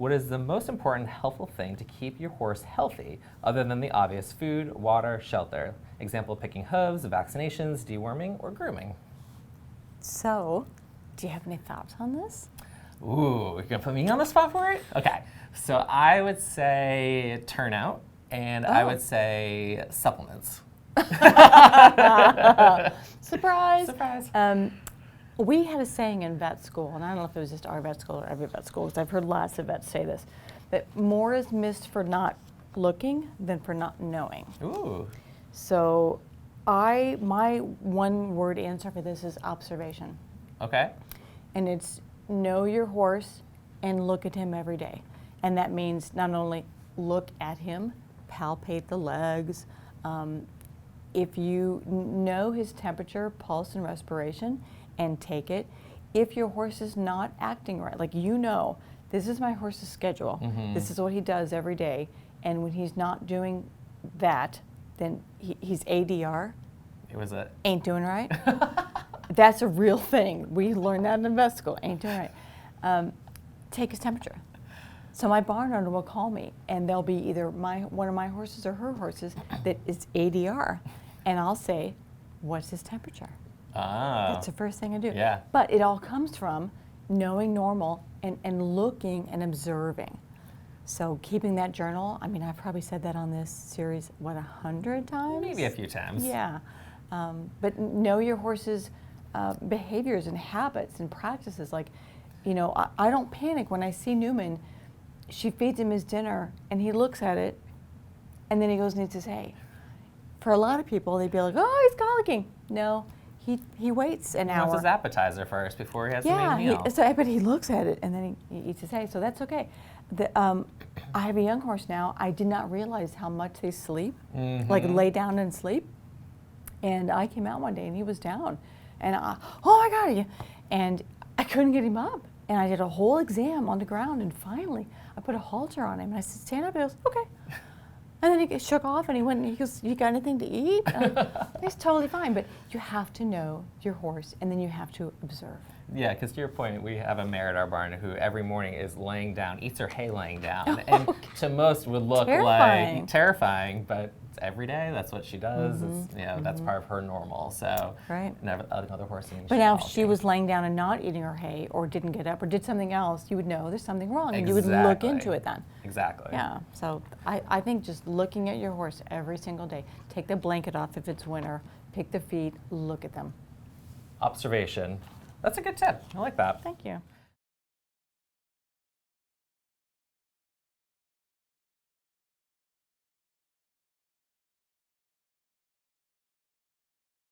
What is the most important helpful thing to keep your horse healthy, other than the obvious food, water, shelter? Example, picking hooves, vaccinations, deworming, or grooming. So, do you have any thoughts on this? Ooh, you're gonna put me on the spot for it? Okay, so I would say turnout, and I would say supplements. Surprise! Surprise. We had a saying in vet school, and I don't know if it was just our vet school or every vet school, because I've heard lots of vets say this, that more is missed for not looking than for not knowing. Ooh. So my one word answer for this is observation. Okay. And it's know your horse and look at him every day. And that means not only look at him, palpate the legs. If you know his temperature, pulse, and respiration, and take it. If your horse is not acting right, like you know, this is my horse's schedule. This is what he does every day. And when he's not doing that, then he's ADR. It was a... Ain't doing right. That's a real thing. We learned that in vet school. Ain't doing right. Take his temperature. So my barn owner will call me, and there'll be either one of my horses or her horses that is ADR, and I'll say, "What's his temperature?" Ah. That's the first thing I do. Yeah. But it all comes from knowing normal and looking and observing. So keeping that journal, I mean, I've probably said that on this series, 100 times? Maybe a few times. Yeah. But know your horse's behaviors and habits and practices. Like, you know, I don't panic when I see Newman. She feeds him his dinner, and he looks at it, and then he goes and eats his hay. For a lot of people, they'd be like, "Oh, he's colicking." No, he waits an hour. What's his appetizer first before he has the main meal? But he looks at it, and then he eats his hay, so that's okay. I have a young horse now. I did not realize how much they sleep, like lay down and sleep. And I came out one day, and he was down. And oh my God, and I couldn't get him up. And I did a whole exam on the ground, and finally I put a halter on him, and I said, "Stand up." He goes, "Okay." And then he shook off, and he went, and he goes, "You got anything to eat?" He's totally fine, but you have to know your horse, and then you have to observe. Yeah, because to your point, we have a mare at our barn who every morning is laying down, eats her hay laying down, and to most would look like terrifying, but it's every day. That's what she does. It's, you know, that's part of her normal. So another horse. But now, if she was laying down and not eating her hay, or didn't get up, or did something else, you would know there's something wrong, and you would look into it then. Exactly. Yeah. So I think just looking at your horse every single day. Take the blanket off if it's winter. Pick the feet. Look at them. Observation. That's a good tip. I like that. Thank you.